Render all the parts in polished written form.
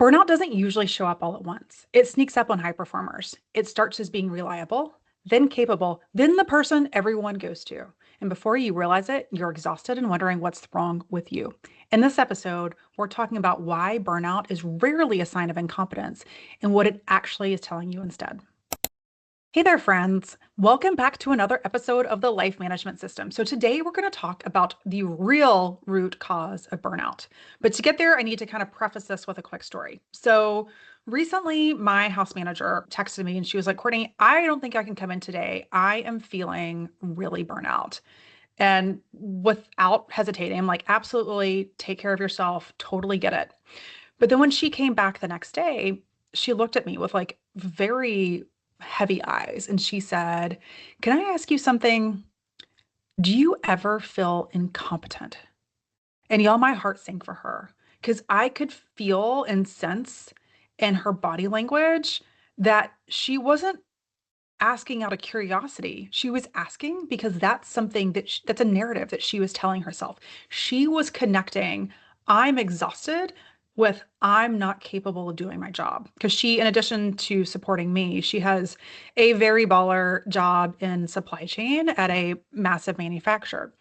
Burnout doesn't usually show up all at once. It sneaks up on high performers. It starts as being reliable, then capable, then the person everyone goes to. And before you realize it, you're exhausted and wondering what's wrong with you. In this episode, we're talking about why burnout is rarely a sign of incompetence and what it actually is telling you instead. Hey there, friends. Welcome back to another episode of the Life Management System. So today we're going to talk about the real root cause of burnout. But to get there, I need to kind of preface this with a quick story. So recently, my house manager texted me and she was like, Courtney, I don't think I can come in today. I am feeling really burnout. And without hesitating, I'm like, absolutely take care of yourself. Totally get it. But then when she came back the next day, she looked at me with like very heavy eyes and she said, can I ask you something? Do you ever feel incompetent? And y'all, my heart sank for her because I could feel and sense in her body language that she wasn't asking out of curiosity. She was asking because that's something that's a narrative that she was telling herself. She was connecting, I'm exhausted with I'm not capable of doing my job. Because she, in addition to supporting me, she has a very baller job in supply chain at a massive manufacturer.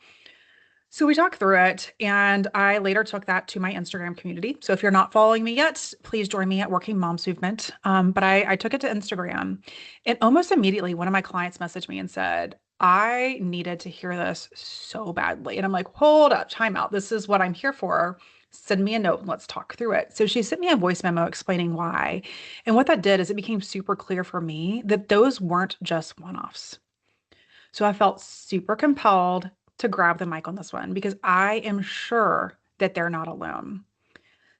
So we talked through it, and I later took that to my Instagram community. So if you're not following me yet, please join me at Working Moms Movement. But I took it to Instagram, and almost immediately, one of my clients messaged me and said, I needed to hear this so badly. And I'm like, hold up, time out. This is what I'm here for. Send me a note and let's talk through it. So she sent me a voice memo explaining why. And what that did is it became super clear for me that those weren't just one-offs. So I felt super compelled to grab the mic on this one because I am sure that they're not alone.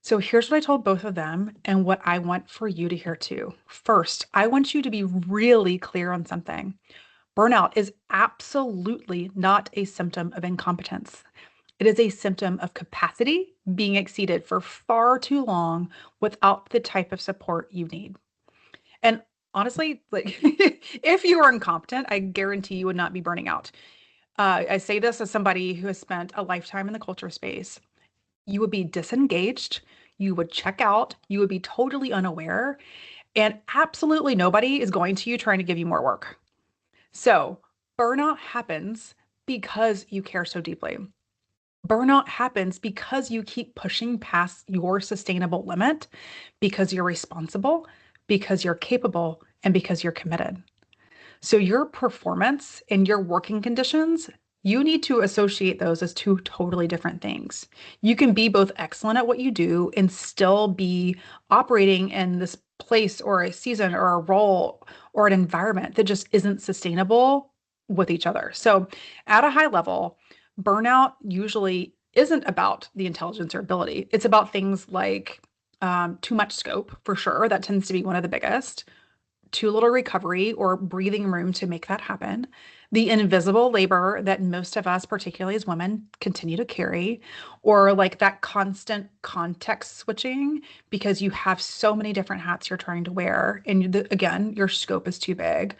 So here's what I told both of them and what I want for you to hear too. First, I want you to be really clear on something. Burnout is absolutely not a symptom of incompetence. It is a symptom of capacity being exceeded for far too long without the type of support you need. And honestly, like if you are incompetent, I guarantee you would not be burning out. I say this as somebody who has spent a lifetime in the culture space. You would be disengaged, you would check out, you would be totally unaware, and absolutely nobody is going to you trying to give you more work. So, burnout happens because you care so deeply. Burnout happens because you keep pushing past your sustainable limit, because you're responsible, because you're capable, and because you're committed. So your performance and your working conditions, you need to associate those as two totally different things. You can be both excellent at what you do and still be operating in this place or a season or a role or an environment that just isn't sustainable with each other. So at a high level, burnout usually isn't about the intelligence or ability. It's about things like too much scope, for sure. That tends to be one of the biggest. Too little recovery or breathing room to make that happen. The invisible labor that most of us, particularly as women, continue to carry, or like that constant context switching because you have so many different hats you're trying to wear. And again, your scope is too big.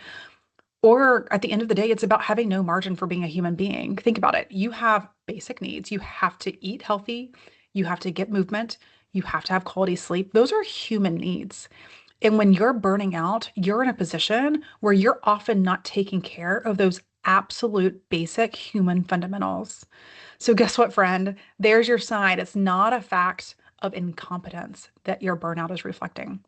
Or at the end of the day, it's about having no margin for being a human being. Think about it. You have basic needs. You have to eat healthy. You have to get movement. You have to have quality sleep. Those are human needs. And when you're burning out, you're in a position where you're often not taking care of those absolute basic human fundamentals. So, guess what, friend? There's your sign. It's not a fact of incompetence that your burnout is reflecting.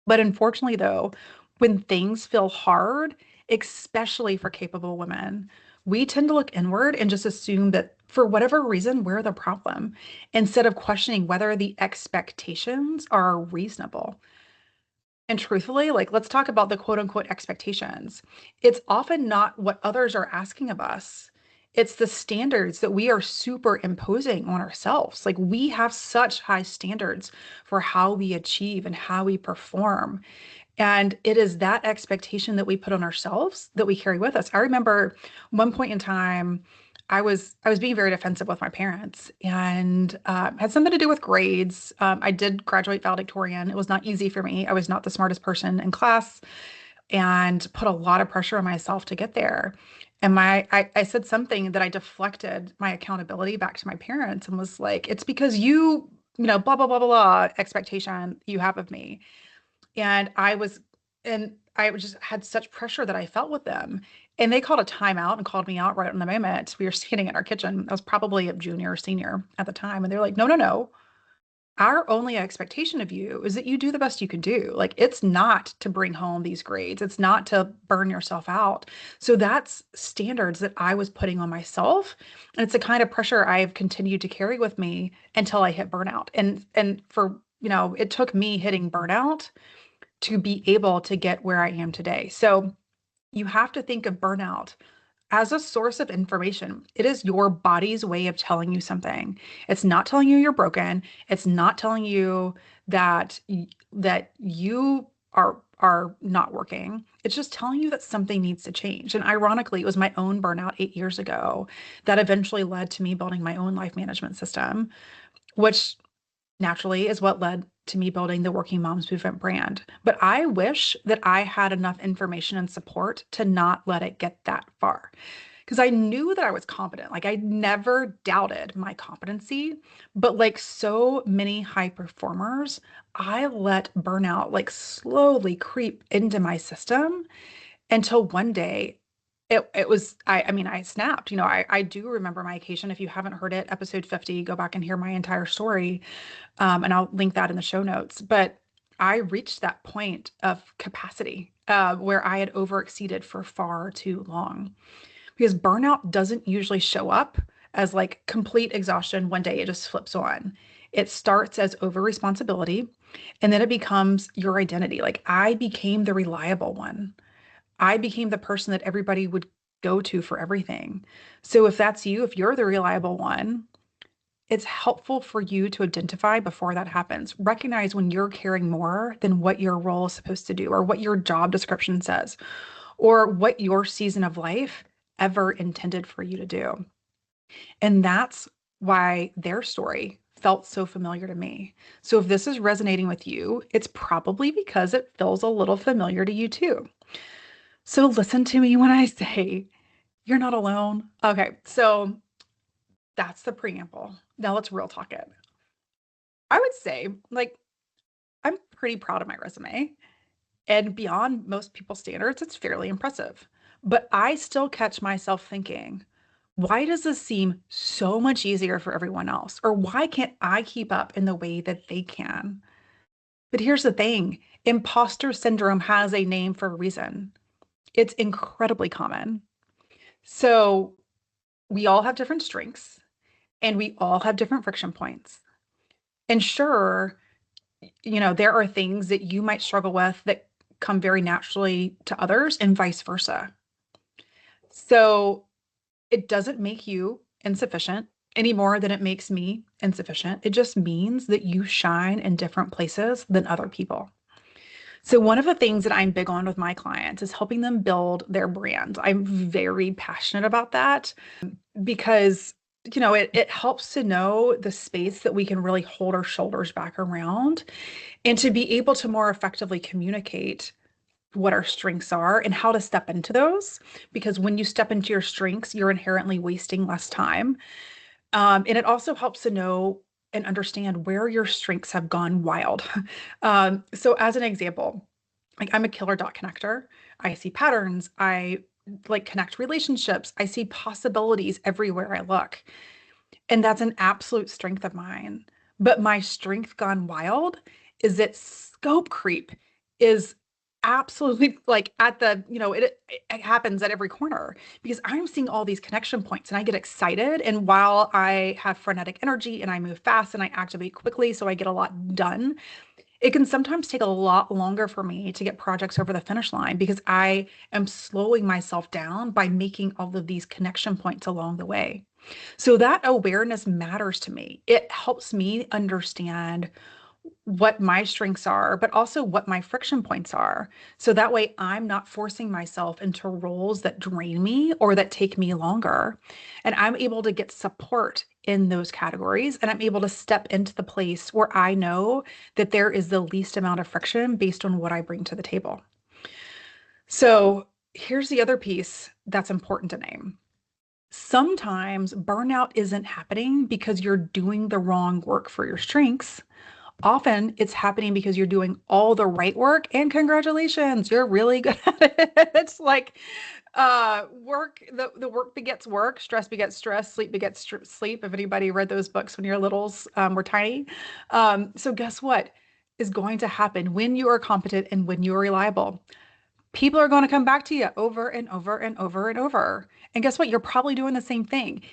But unfortunately, though, when things feel hard, especially for capable women, we tend to look inward and just assume that for whatever reason, we're the problem instead of questioning whether the expectations are reasonable. And truthfully, like, let's talk about the quote unquote expectations. It's often not what others are asking of us. It's the standards that we are superimposing on ourselves. Like, we have such high standards for how we achieve and how we perform. And it is that expectation that we put on ourselves that we carry with us. I remember one point in time, I was being very defensive with my parents and had something to do with grades. I did graduate valedictorian. It was not easy for me. I was not the smartest person in class and put a lot of pressure on myself to get there. And I said something that I deflected my accountability back to my parents and was like, it's because you blah, blah, blah, blah, blah expectation you have of me. And I just had such pressure that I felt with them. And they called a timeout and called me out right in the moment. We were standing in our kitchen. I was probably a junior or senior at the time. And they're like, no, no, no. Our only expectation of you is that you do the best you can do. Like, it's not to bring home these grades, it's not to burn yourself out. So that's standards that I was putting on myself. And it's the kind of pressure I've continued to carry with me until I hit burnout. And for, it took me hitting burnout to be able to get where I am today. So you have to think of burnout as a source of information. It is your body's way of telling you something. It's not telling you you're broken. It's not telling you that you are not working. It's just telling you that something needs to change. And ironically, it was my own burnout 8 years ago that eventually led to me building my own life management system, which naturally is what led to me building the Working Moms Movement brand. But I wish that I had enough information and support to not let it get that far. Because I knew that I was competent. Like, I never doubted my competency, but like so many high performers, I let burnout like slowly creep into my system until one day it was, I mean, I snapped. I do remember my occasion. If you haven't heard it, episode 50, go back and hear my entire story. And I'll link that in the show notes. But I reached that point of capacity where I had overexceeded for far too long, because burnout doesn't usually show up as like complete exhaustion one day. It just flips on. It starts as over responsibility, and then it becomes your identity. Like, I became the reliable one. I became the person that everybody would go to for everything. So if that's you, if you're the reliable one, it's helpful for you to identify before that happens. Recognize when you're caring more than what your role is supposed to do, or what your job description says, or what your season of life ever intended for you to do. And that's why their story felt so familiar to me. So if this is resonating with you, it's probably because it feels a little familiar to you too. So listen to me when I say you're not alone. Okay, so that's the preamble. Now let's real talk it. I would say, like, I'm pretty proud of my resume. And beyond most people's standards, it's fairly impressive. But I still catch myself thinking, why does this seem so much easier for everyone else? Or why can't I keep up in the way that they can? But here's the thing, imposter syndrome has a name for a reason. It's incredibly common. So we all have different strengths and we all have different friction points. And sure, there are things that you might struggle with that come very naturally to others and vice versa. So it doesn't make you insufficient any more than it makes me insufficient. It just means that you shine in different places than other people. So one of the things that I'm big on with my clients is helping them build their brand. I'm very passionate about that because it helps to know the space that we can really hold our shoulders back around, and to be able to more effectively communicate what our strengths are and how to step into those. Because when you step into your strengths, you're inherently wasting less time. And it also helps to know and understand where your strengths have gone wild. So as an example, like, I'm a killer dot connector. I see patterns. I like connect relationships. I see possibilities everywhere I look. And that's an absolute strength of mine. But my strength gone wild is that scope creep is absolutely like at the, it happens at every corner, because I'm seeing all these connection points and I get excited. And while I have frenetic energy and I move fast and I activate quickly, so I get a lot done, it can sometimes take a lot longer for me to get projects over the finish line because I am slowing myself down by making all of these connection points along the way. So that awareness matters to me. It helps me understand what my strengths are, but also what my friction points are. So that way I'm not forcing myself into roles that drain me or that take me longer. And I'm able to get support in those categories. And I'm able to step into the place where I know that there is the least amount of friction based on what I bring to the table. So here's the other piece that's important to name. Sometimes burnout isn't happening because you're doing the wrong work for your strengths. Often it's happening because you're doing all the right work, and congratulations, you're really good at it. It's like the work begets work, stress begets stress, sleep begets sleep. If anybody read those books when your littles were tiny. So guess what is going to happen when you are competent and when you are reliable? People are going to come back to you over and over and over and over. And guess what? You're probably doing the same thing.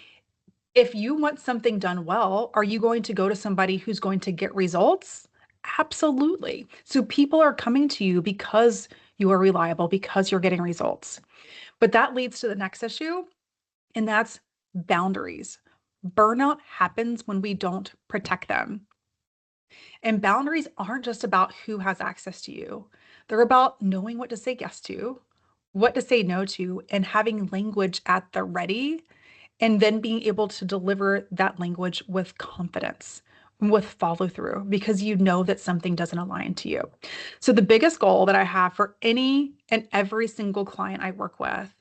If you want something done well, are you going to go to somebody who's going to get results? Absolutely. So people are coming to you because you are reliable, because you're getting results. But that leads to the next issue, and that's boundaries. Burnout happens when we don't protect them. And boundaries aren't just about who has access to you, they're about knowing what to say yes to, what to say no to, and having language at the ready, and then being able to deliver that language with confidence, with follow through, because you know that something doesn't align to you. So, the biggest goal that I have for any and every single client I work with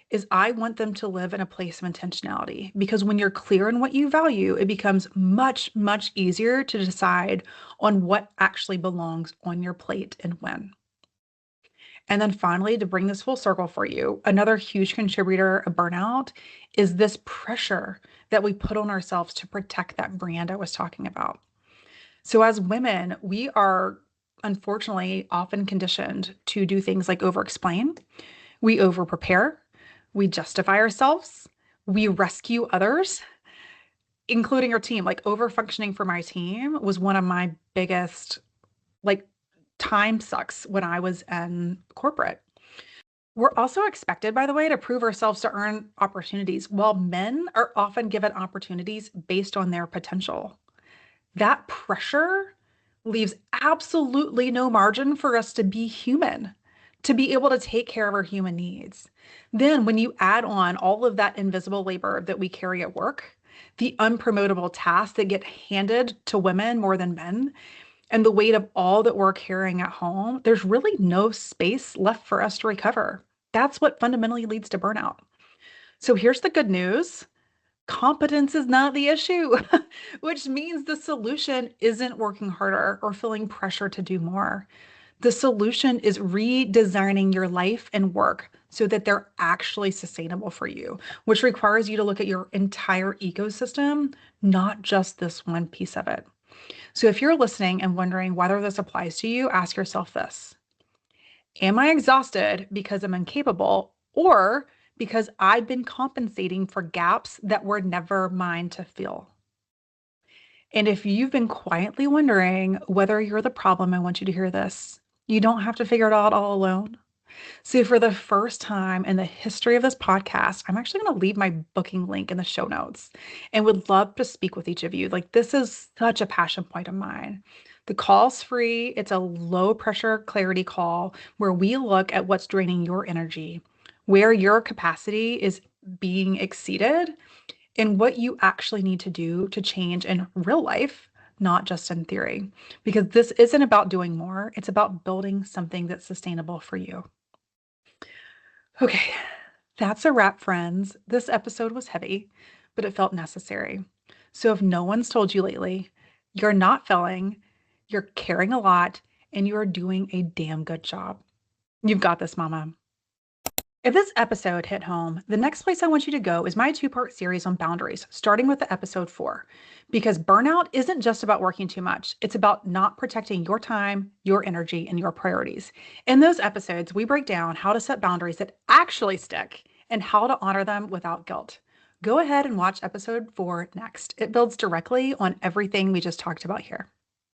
is I want them to live in a place of intentionality, because when you're clear on what you value, it becomes much, much easier to decide on what actually belongs on your plate and when. And then finally, to bring this full circle for you, another huge contributor of burnout is this pressure that we put on ourselves to protect that brand I was talking about. So, as women, we are unfortunately often conditioned to do things like over explain, we over prepare, we justify ourselves, we rescue others, including our team. Like, over functioning for my team was one of my biggest, like, time sucks when I was in corporate. We're also expected, by the way, to prove ourselves to earn opportunities, while men are often given opportunities based on their potential. That pressure leaves absolutely no margin for us to be human, to be able to take care of our human needs. Then, when you add on all of that invisible labor that we carry at work, the unpromotable tasks that get handed to women more than men, and the weight of all that we're carrying at home, there's really no space left for us to recover. That's what fundamentally leads to burnout. So here's the good news. Competence is not the issue, which means the solution isn't working harder or feeling pressure to do more. The solution is redesigning your life and work so that they're actually sustainable for you, which requires you to look at your entire ecosystem, not just this one piece of it. So if you're listening and wondering whether this applies to you, ask yourself this. Am I exhausted because I'm incapable, or because I've been compensating for gaps that were never mine to fill? And if you've been quietly wondering whether you're the problem, I want you to hear this. You don't have to figure it out all alone. So, for the first time in the history of this podcast, I'm actually going to leave my booking link in the show notes and would love to speak with each of you. Like, this is such a passion point of mine. The call's free, it's a low pressure clarity call where we look at what's draining your energy, where your capacity is being exceeded, and what you actually need to do to change in real life, not just in theory. Because this isn't about doing more, it's about building something that's sustainable for you. Okay, that's a wrap, friends. This episode was heavy, but it felt necessary. So if no one's told you lately, you're not failing, you're caring a lot, and you are doing a damn good job. You've got this, mama. If this episode hit home, the next place I want you to go is my two-part series on boundaries, starting with the episode 4. Because burnout isn't just about working too much, it's about not protecting your time, your energy, and your priorities. In those episodes, we break down how to set boundaries that actually stick and how to honor them without guilt. Go ahead and watch episode 4 next. It builds directly on everything we just talked about here.